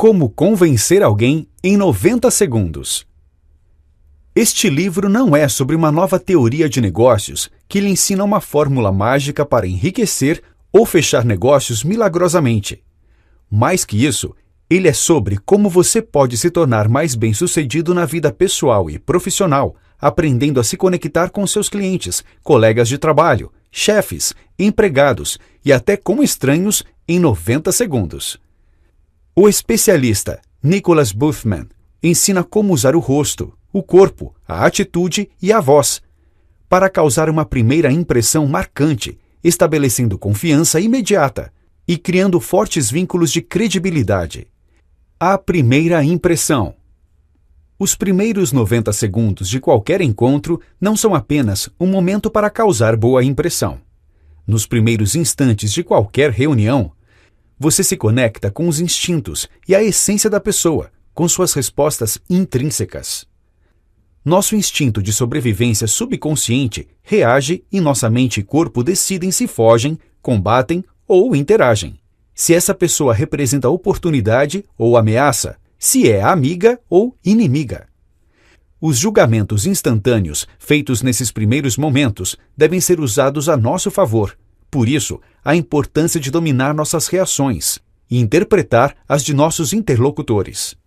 Como convencer alguém em 90 segundos. Este livro não é sobre uma nova teoria de negócios que lhe ensina uma fórmula mágica para enriquecer ou fechar negócios milagrosamente. Mais que isso, ele é sobre como você pode se tornar mais bem-sucedido na vida pessoal e profissional, aprendendo a se conectar com seus clientes, colegas de trabalho, chefes, empregados e até com estranhos em 90 segundos. O especialista Nicholas Boothman ensina como usar o rosto, o corpo, a atitude e a voz para causar uma primeira impressão marcante, estabelecendo confiança imediata e criando fortes vínculos de credibilidade. A primeira impressão. Os primeiros 90 segundos de qualquer encontro não são apenas um momento para causar boa impressão. Nos primeiros instantes de qualquer reunião, você se conecta com os instintos e a essência da pessoa, com suas respostas intrínsecas. Nosso instinto de sobrevivência subconsciente reage e nossa mente e corpo decidem se fogem, combatem ou interagem. Se essa pessoa representa oportunidade ou ameaça, se é amiga ou inimiga. Os julgamentos instantâneos feitos nesses primeiros momentos devem ser usados a nosso favor. Por isso, a importância de dominar nossas reações e interpretar as de nossos interlocutores.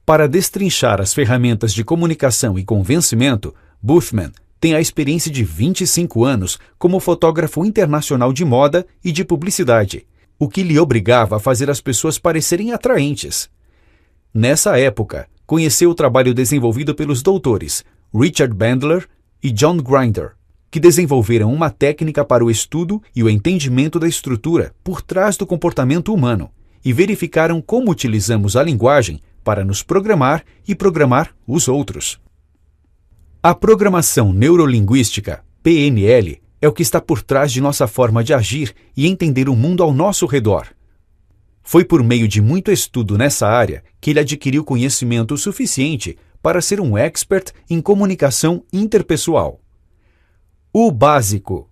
Para destrinchar as ferramentas de comunicação e convencimento, Boothman tem a experiência de 25 anos como fotógrafo internacional de moda e de publicidade, o que lhe obrigava a fazer as pessoas parecerem atraentes. Nessa época, conheceu o trabalho desenvolvido pelos doutores Richard Bandler e John Grinder, que desenvolveram uma técnica para o estudo e o entendimento da estrutura por trás do comportamento humano e verificaram como utilizamos a linguagem para nos programar e programar os outros. A programação neurolinguística, PNL, é o que está por trás de nossa forma de agir e entender o mundo ao nosso redor. Foi por meio de muito estudo nessa área que ele adquiriu conhecimento suficiente para ser um expert em comunicação interpessoal. O básico.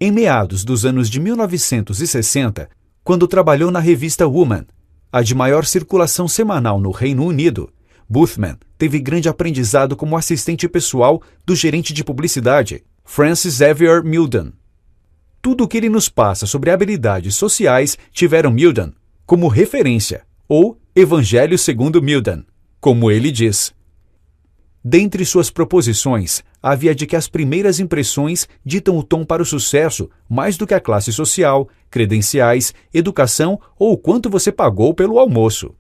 Em meados dos anos de 1960, quando trabalhou na revista Woman, a de maior circulação semanal no Reino Unido, Boothman teve grande aprendizado como assistente pessoal do gerente de publicidade, Francis Xavier Milden. Tudo o que ele nos passa sobre habilidades sociais tiveram Milden como referência, ou Evangelho segundo Milden, como ele diz. Dentre suas proposições, havia de que as primeiras impressões ditam o tom para o sucesso mais do que a classe social, credenciais, educação ou o quanto você pagou pelo almoço.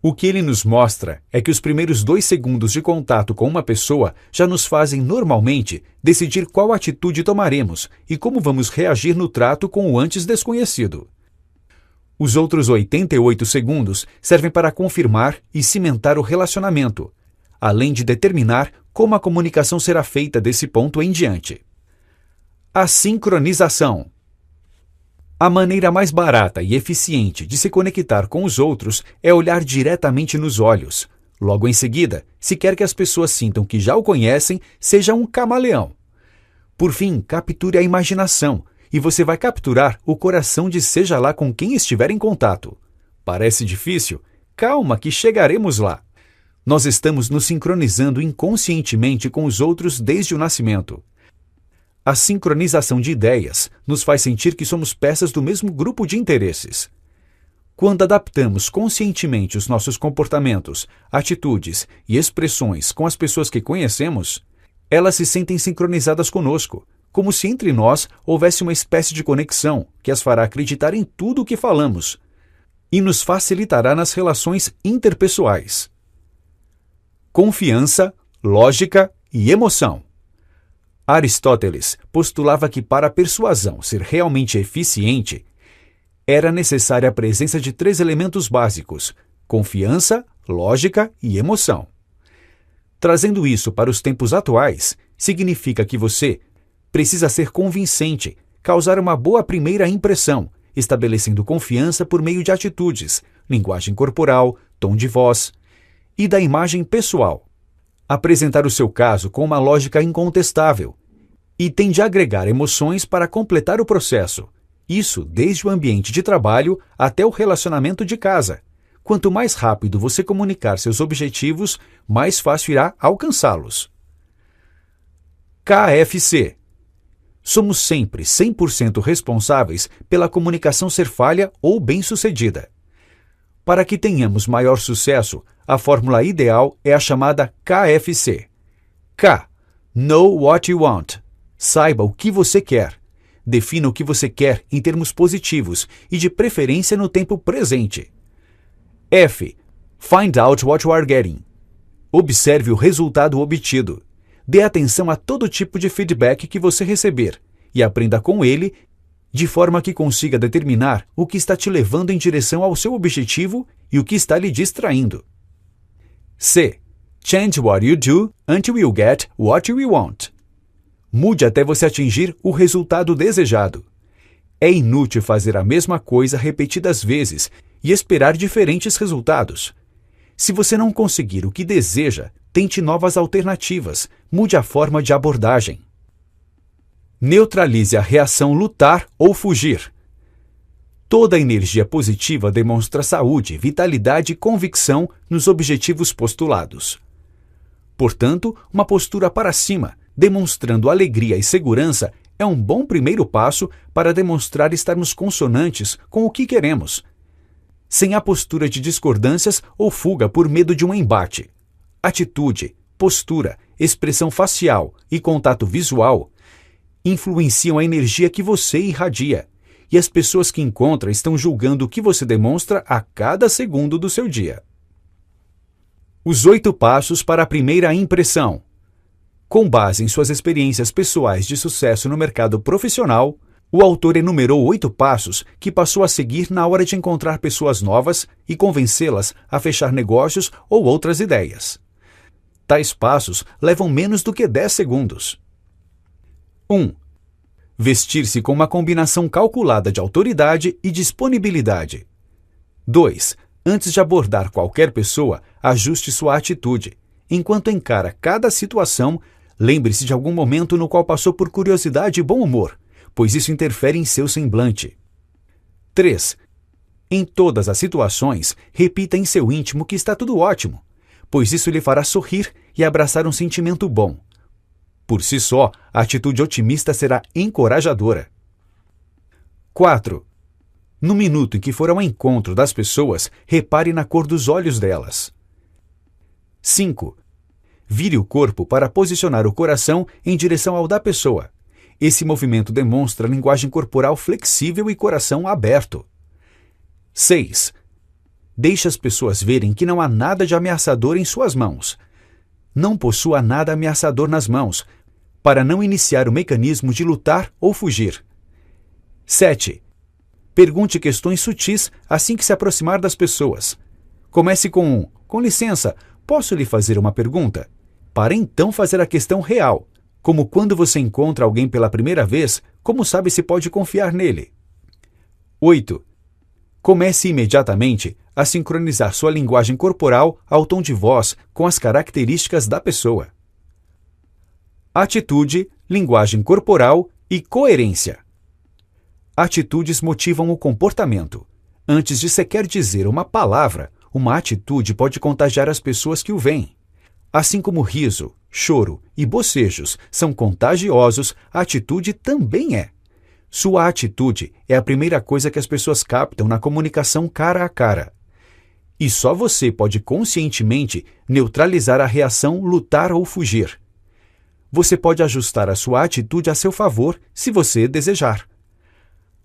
O que ele nos mostra é que os primeiros 2 segundos de contato com uma pessoa já nos fazem, normalmente, decidir qual atitude tomaremos e como vamos reagir no trato com o antes desconhecido. Os outros 88 segundos servem para confirmar e cimentar o relacionamento, além de determinar como a comunicação será feita desse ponto em diante. A sincronização. A maneira mais barata e eficiente de se conectar com os outros é olhar diretamente nos olhos. Logo em seguida, se quer que as pessoas sintam que já o conhecem, seja um camaleão. Por fim, capture a imaginação, e você vai capturar o coração de seja lá com quem estiver em contato. Parece difícil? Calma que chegaremos lá. Nós estamos nos sincronizando inconscientemente com os outros desde o nascimento. A sincronização de ideias nos faz sentir que somos peças do mesmo grupo de interesses. Quando adaptamos conscientemente os nossos comportamentos, atitudes e expressões com as pessoas que conhecemos, elas se sentem sincronizadas conosco, como se entre nós houvesse uma espécie de conexão que as fará acreditar em tudo o que falamos e nos facilitará nas relações interpessoais. Confiança, lógica e emoção. Aristóteles postulava que para a persuasão ser realmente eficiente, era necessária a presença de 3 elementos básicos: confiança, lógica e emoção. Trazendo isso para os tempos atuais, significa que você precisa ser convincente, causar uma boa primeira impressão, estabelecendo confiança por meio de atitudes, linguagem corporal, tom de voz e da imagem pessoal. Apresentar o seu caso com uma lógica incontestável e tem de agregar emoções para completar o processo. Isso desde o ambiente de trabalho até o relacionamento de casa, Quanto mais rápido você comunicar seus objetivos, mais fácil irá alcançá-los. KFC. Somos sempre 100% responsáveis pela comunicação ser falha ou bem-sucedida. Para que tenhamos maior sucesso, a fórmula ideal é a chamada KFC. K. Know what you want. Saiba o que você quer. Defina o que você quer em termos positivos e de preferência no tempo presente. F. Find out what you are getting. Observe o resultado obtido. Dê atenção a todo tipo de feedback que você receber e aprenda com ele de forma que consiga determinar o que está te levando em direção ao seu objetivo e o que está lhe distraindo. C. Change what you do until you get what you want. Mude até você atingir o resultado desejado. É inútil fazer a mesma coisa repetidas vezes e esperar diferentes resultados. Se você não conseguir o que deseja, tente novas alternativas, mude a forma de abordagem. Neutralize a reação lutar ou fugir. Toda energia positiva demonstra saúde, vitalidade e convicção nos objetivos postulados. Portanto, uma postura para cima, demonstrando alegria e segurança, é um bom primeiro passo para demonstrar estarmos consonantes com o que queremos, sem a postura de discordâncias ou fuga por medo de um embate. Atitude, postura, expressão facial e contato visual influenciam a energia que você irradia, e as pessoas que encontra estão julgando o que você demonstra a cada segundo do seu dia. Os 8 passos para a primeira impressão. Com base em suas experiências pessoais de sucesso no mercado profissional, o autor enumerou 8 passos que passou a seguir na hora de encontrar pessoas novas e convencê-las a fechar negócios ou outras ideias. Tais passos levam menos do que 10 segundos. 1. Vestir-se com uma combinação calculada de autoridade e disponibilidade. 2. Antes de abordar qualquer pessoa, ajuste sua atitude. Enquanto encara cada situação, lembre-se de algum momento no qual passou por curiosidade e bom humor, pois isso interfere em seu semblante. 3. Em todas as situações, repita em seu íntimo que está tudo ótimo, pois isso lhe fará sorrir e abraçar um sentimento bom. Por si só, a atitude otimista será encorajadora. 4. No minuto em que for ao encontro das pessoas, repare na cor dos olhos delas. 5. Vire o corpo para posicionar o coração em direção ao da pessoa. Esse movimento demonstra linguagem corporal flexível e coração aberto. 6. Deixe as pessoas verem que não há nada de ameaçador em suas mãos. Não possua nada ameaçador nas mãos, para não iniciar o mecanismo de lutar ou fugir. 7. Pergunte questões sutis assim que se aproximar das pessoas. Comece com licença, posso lhe fazer uma pergunta? Para então fazer a questão real, como quando você encontra alguém pela primeira vez, como sabe se pode confiar nele? 8. Comece imediatamente a sincronizar sua linguagem corporal ao tom de voz com as características da pessoa. Atitude, linguagem corporal e coerência. Atitudes motivam o comportamento. Antes de sequer dizer uma palavra, uma atitude pode contagiar as pessoas que o veem. Assim como riso, choro e bocejos são contagiosos, a atitude também é. Sua atitude é a primeira coisa que as pessoas captam na comunicação cara a cara. E só você pode conscientemente neutralizar a reação lutar ou fugir. Você pode ajustar a sua atitude a seu favor se você desejar.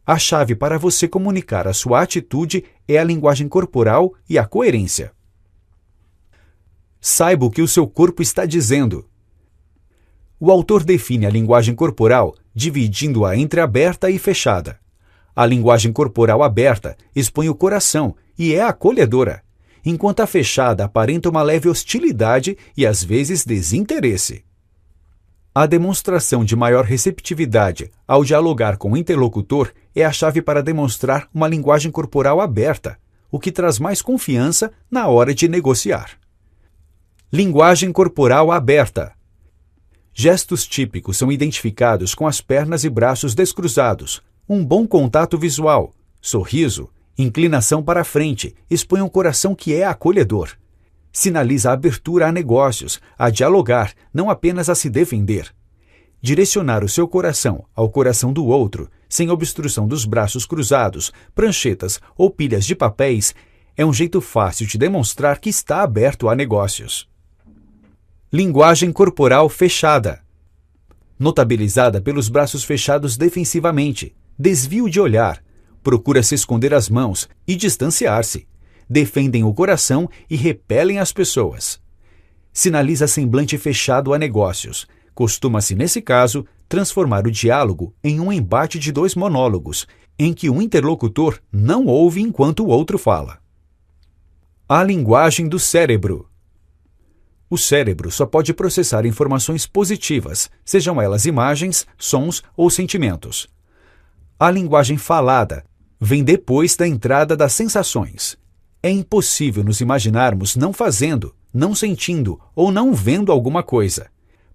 A chave para você comunicar a sua atitude é a linguagem corporal e a coerência. Saiba o que o seu corpo está dizendo. O autor define a linguagem corporal dividindo-a entre aberta e fechada. A linguagem corporal aberta expõe o coração e é acolhedora, enquanto a fechada aparenta uma leve hostilidade e às vezes desinteresse. A demonstração de maior receptividade ao dialogar com o interlocutor é a chave para demonstrar uma linguagem corporal aberta, o que traz mais confiança na hora de negociar. Linguagem corporal aberta. Gestos típicos são identificados com as pernas e braços descruzados, um bom contato visual, sorriso Inclinação para a frente expõe um coração que é acolhedor. Sinaliza a abertura a negócios, a dialogar, não apenas a se defender. Direcionar o seu coração ao coração do outro, sem obstrução dos braços cruzados, pranchetas ou pilhas de papéis, é um jeito fácil de demonstrar que está aberto a negócios. Linguagem corporal fechada. Notabilizada pelos braços fechados defensivamente, desvio de olhar, procura se esconder as mãos e distanciar-se. Defendem o coração e repelem as pessoas. Sinaliza semblante fechado a negócios. Costuma-se, nesse caso, transformar o diálogo em um embate de dois monólogos, em que um interlocutor não ouve enquanto o outro fala. A linguagem do cérebro. O cérebro só pode processar informações positivas, sejam elas imagens, sons ou sentimentos. A linguagem falada vem depois da entrada das sensações. É impossível nos imaginarmos não fazendo, não sentindo ou não vendo alguma coisa,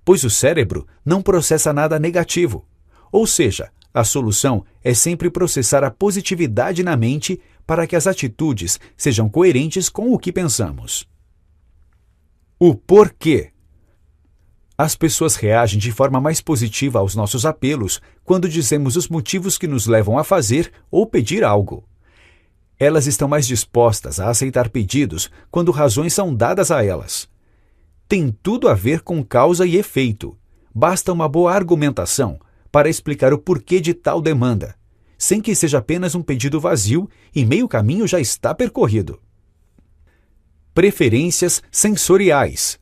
pois o cérebro não processa nada negativo. Ou seja, a solução é sempre processar a positividade na mente para que as atitudes sejam coerentes com o que pensamos. O porquê. As pessoas reagem de forma mais positiva aos nossos apelos quando dizemos os motivos que nos levam a fazer ou pedir algo. Elas estão mais dispostas a aceitar pedidos quando razões são dadas a elas. Tem tudo a ver com causa e efeito. Basta uma boa argumentação para explicar o porquê de tal demanda, sem que seja apenas um pedido vazio e meio caminho já está percorrido. Preferências sensoriais.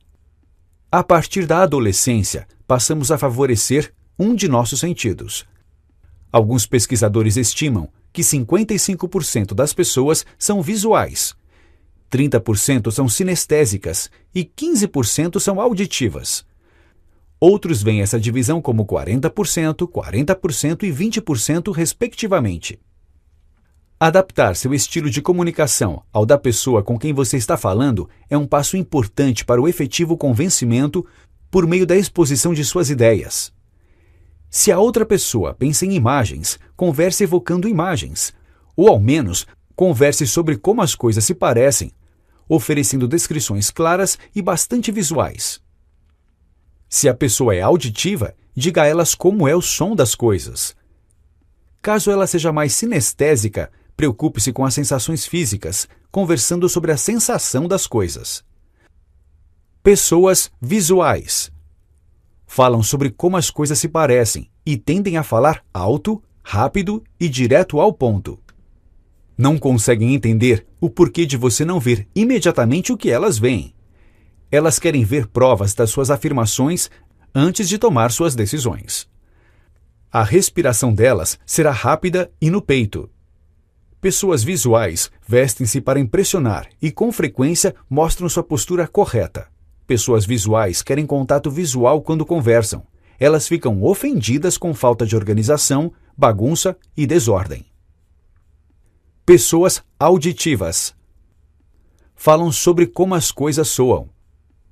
A partir da adolescência, passamos a favorecer um de nossos sentidos. Alguns pesquisadores estimam que 55% das pessoas são visuais, 30% são sinestésicas e 15% são auditivas. Outros veem essa divisão como 40%, 40% e 20% respectivamente. Adaptar seu estilo de comunicação ao da pessoa com quem você está falando é um passo importante para o efetivo convencimento por meio da exposição de suas ideias. Se a outra pessoa pensa em imagens, converse evocando imagens, ou ao menos converse sobre como as coisas se parecem, oferecendo descrições claras e bastante visuais. Se a pessoa é auditiva, diga a elas como é o som das coisas. Caso ela seja mais sinestésica, preocupe-se com as sensações físicas, conversando sobre a sensação das coisas. Pessoas visuais. Falam sobre como as coisas se parecem e tendem a falar alto, rápido e direto ao ponto. Não conseguem entender o porquê de você não ver imediatamente o que elas veem. Elas querem ver provas das suas afirmações antes de tomar suas decisões. A respiração delas será rápida e no peito. Pessoas visuais vestem-se para impressionar e, com frequência, mostram sua postura correta. Pessoas visuais querem contato visual quando conversam. Elas ficam ofendidas com falta de organização, bagunça e desordem. Pessoas auditivas. Falam sobre como as coisas soam.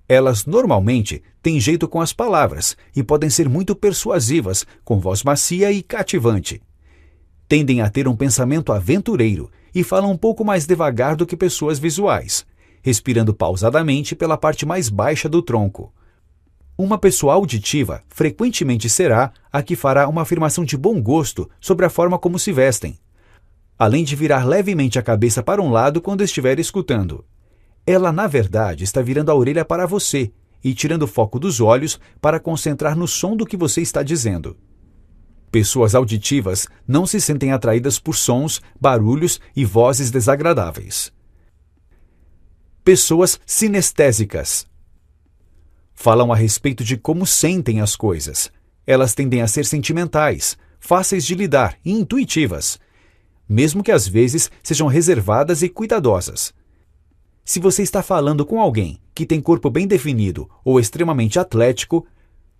Elas normalmente têm jeito com as palavras e podem ser muito persuasivas, com voz macia e cativante. Tendem a ter um pensamento aventureiro e falam um pouco mais devagar do que pessoas visuais, respirando pausadamente pela parte mais baixa do tronco. Uma pessoa auditiva frequentemente será a que fará uma afirmação de bom gosto sobre a forma como se vestem, além de virar levemente a cabeça para um lado quando estiver escutando. Ela, na verdade, está virando a orelha para você e tirando o foco dos olhos para concentrar no som do que você está dizendo. Pessoas auditivas não se sentem atraídas por sons, barulhos e vozes desagradáveis. Pessoas sinestésicas. Falam a respeito de como sentem as coisas. Elas tendem a ser sentimentais, fáceis de lidar e intuitivas, mesmo que às vezes sejam reservadas e cuidadosas. Se você está falando com alguém que tem corpo bem definido ou extremamente atlético,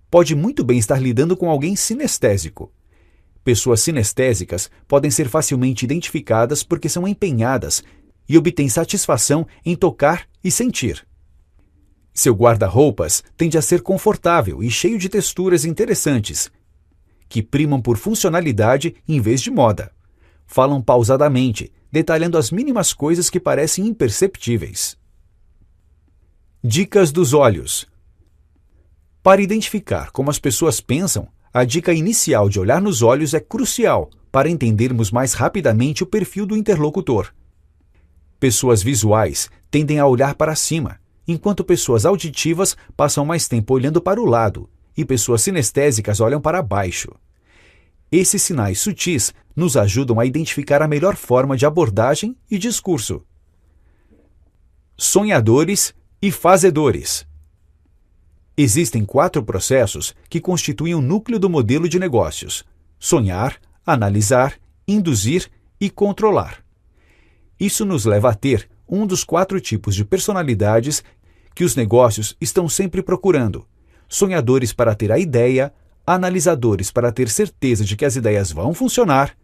pode muito bem estar lidando com alguém sinestésico. Pessoas sinestésicas podem ser facilmente identificadas porque são empenhadas e obtêm satisfação em tocar e sentir. Seu guarda-roupas tende a ser confortável e cheio de texturas interessantes, que primam por funcionalidade em vez de moda. Falam pausadamente, detalhando as mínimas coisas que parecem imperceptíveis. Dicas dos olhos. Para identificar como as pessoas pensam, a dica inicial de olhar nos olhos é crucial para entendermos mais rapidamente o perfil do interlocutor. Pessoas visuais tendem a olhar para cima, enquanto pessoas auditivas passam mais tempo olhando para o lado e pessoas sinestésicas olham para baixo. Esses sinais sutis nos ajudam a identificar a melhor forma de abordagem e discurso. Sonhadores e fazedores. Existem 4 processos que constituem o núcleo do modelo de negócios: sonhar, analisar, induzir e controlar. Isso nos leva a ter um dos 4 tipos de personalidades que os negócios estão sempre procurando: sonhadores para ter a ideia, analisadores para ter certeza de que as ideias vão funcionar,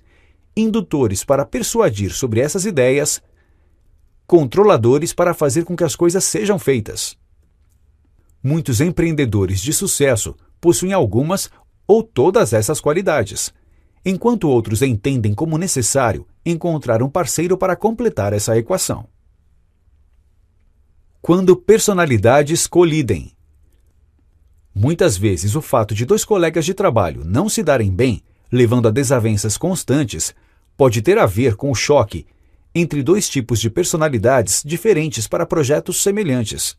indutores para persuadir sobre essas ideias, controladores para fazer com que as coisas sejam feitas. Muitos empreendedores de sucesso possuem algumas ou todas essas qualidades, enquanto outros entendem como necessário encontrar um parceiro para completar essa equação. Quando personalidades colidem. Muitas vezes o fato de 2 colegas de trabalho não se darem bem, levando a desavenças constantes, pode ter a ver com o choque entre 2 tipos de personalidades diferentes para projetos semelhantes.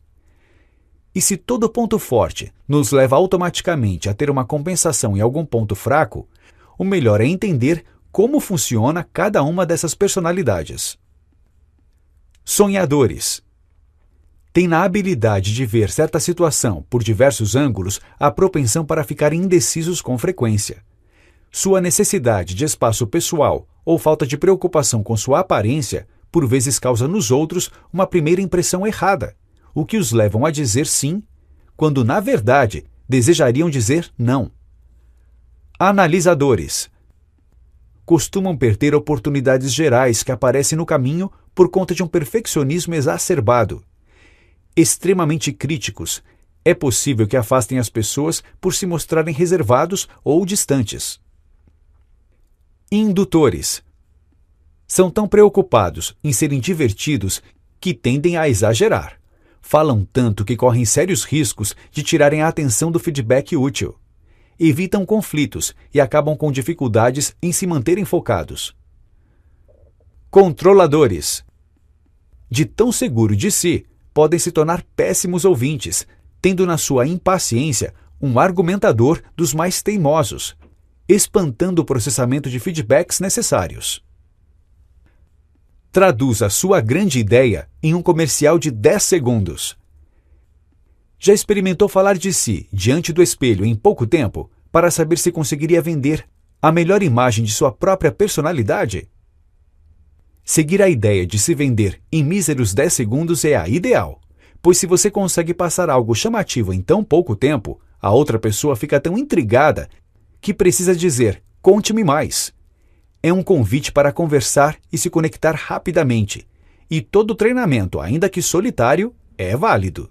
E se todo ponto forte nos leva automaticamente a ter uma compensação em algum ponto fraco, o melhor é entender como funciona cada uma dessas personalidades. Sonhadores. Tem na habilidade de ver certa situação por diversos ângulos a propensão para ficar indecisos com frequência. Sua necessidade de espaço pessoal ou falta de preocupação com sua aparência por vezes causa nos outros uma primeira impressão errada, o que os levam a dizer sim, quando na verdade desejariam dizer não. Analisadores. Costumam perder oportunidades gerais que aparecem no caminho por conta de um perfeccionismo exacerbado. Extremamente críticos, é possível que afastem as pessoas por se mostrarem reservados ou distantes. Indutores. São tão preocupados em serem divertidos que tendem a exagerar. Falam tanto que correm sérios riscos de tirarem a atenção do feedback útil. Evitam conflitos e acabam com dificuldades em se manterem focados. Controladores. De tão seguro de si, podem se tornar péssimos ouvintes, tendo na sua impaciência um argumentador dos mais teimosos, espantando o processamento de feedbacks necessários. Traduza sua grande ideia em um comercial de 10 segundos. Já experimentou falar de si diante do espelho em pouco tempo para saber se conseguiria vender a melhor imagem de sua própria personalidade? Seguir a ideia de se vender em míseros 10 segundos é a ideal, pois se você consegue passar algo chamativo em tão pouco tempo, a outra pessoa fica tão intrigada que precisa dizer: "Conte-me mais". É um convite para conversar e se conectar rapidamente, e todo treinamento, ainda que solitário, é válido.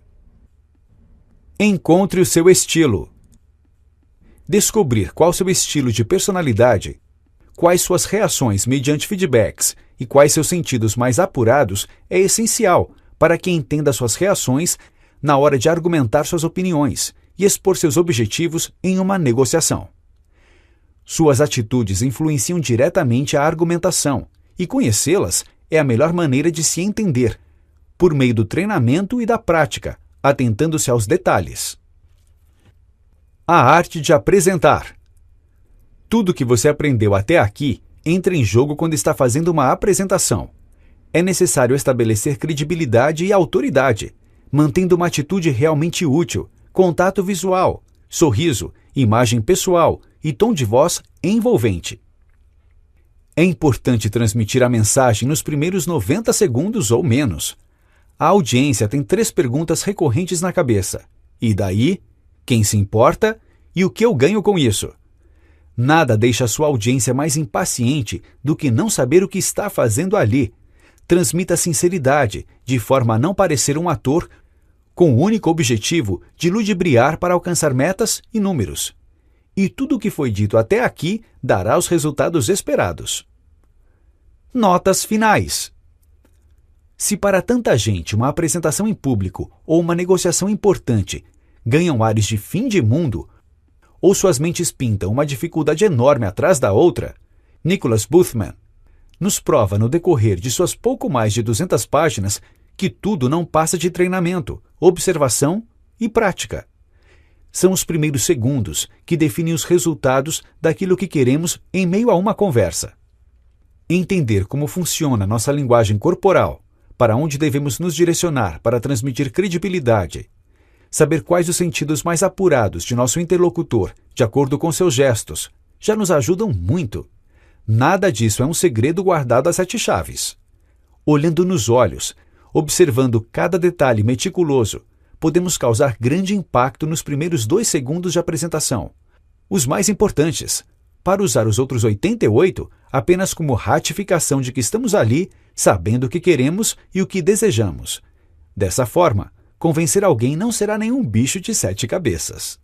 Encontre o seu estilo. Descobrir qual seu estilo de personalidade, quais suas reações mediante feedbacks e quais seus sentidos mais apurados é essencial para que entenda suas reações na hora de argumentar suas opiniões e expor seus objetivos em uma negociação. Suas atitudes influenciam diretamente a argumentação, e conhecê-las é a melhor maneira de se entender, por meio do treinamento e da prática, atentando-se aos detalhes. A arte de apresentar. Tudo que você aprendeu até aqui entra em jogo quando está fazendo uma apresentação. É necessário estabelecer credibilidade e autoridade, mantendo uma atitude realmente útil, contato visual, sorriso, imagem pessoal e tom de voz envolvente. É importante transmitir a mensagem nos primeiros 90 segundos ou menos. A audiência tem 3 perguntas recorrentes na cabeça. E daí? Quem se importa? E o que eu ganho com isso? Nada deixa a sua audiência mais impaciente do que não saber o que está fazendo ali. Transmita sinceridade, de forma a não parecer um ator com o único objetivo de ludibriar para alcançar metas e números. E tudo o que foi dito até aqui dará os resultados esperados. Notas finais. Se para tanta gente uma apresentação em público ou uma negociação importante ganham ares de fim de mundo, ou suas mentes pintam uma dificuldade enorme atrás da outra, Nicholas Boothman nos prova no decorrer de suas pouco mais de 200 páginas que tudo não passa de treinamento, observação e prática. São os primeiros segundos que definem os resultados daquilo que queremos em meio a uma conversa. Entender como funciona nossa linguagem corporal, para onde devemos nos direcionar para transmitir credibilidade, saber quais os sentidos mais apurados de nosso interlocutor, de acordo com seus gestos, já nos ajudam muito. Nada disso é um segredo guardado a 7 chaves. Olhando nos olhos, observando cada detalhe meticuloso, podemos causar grande impacto nos primeiros 2 segundos de apresentação. Os mais importantes, para usar os outros 88 apenas como ratificação de que estamos ali, sabendo o que queremos e o que desejamos. Dessa forma, convencer alguém não será nenhum bicho de 7 cabeças.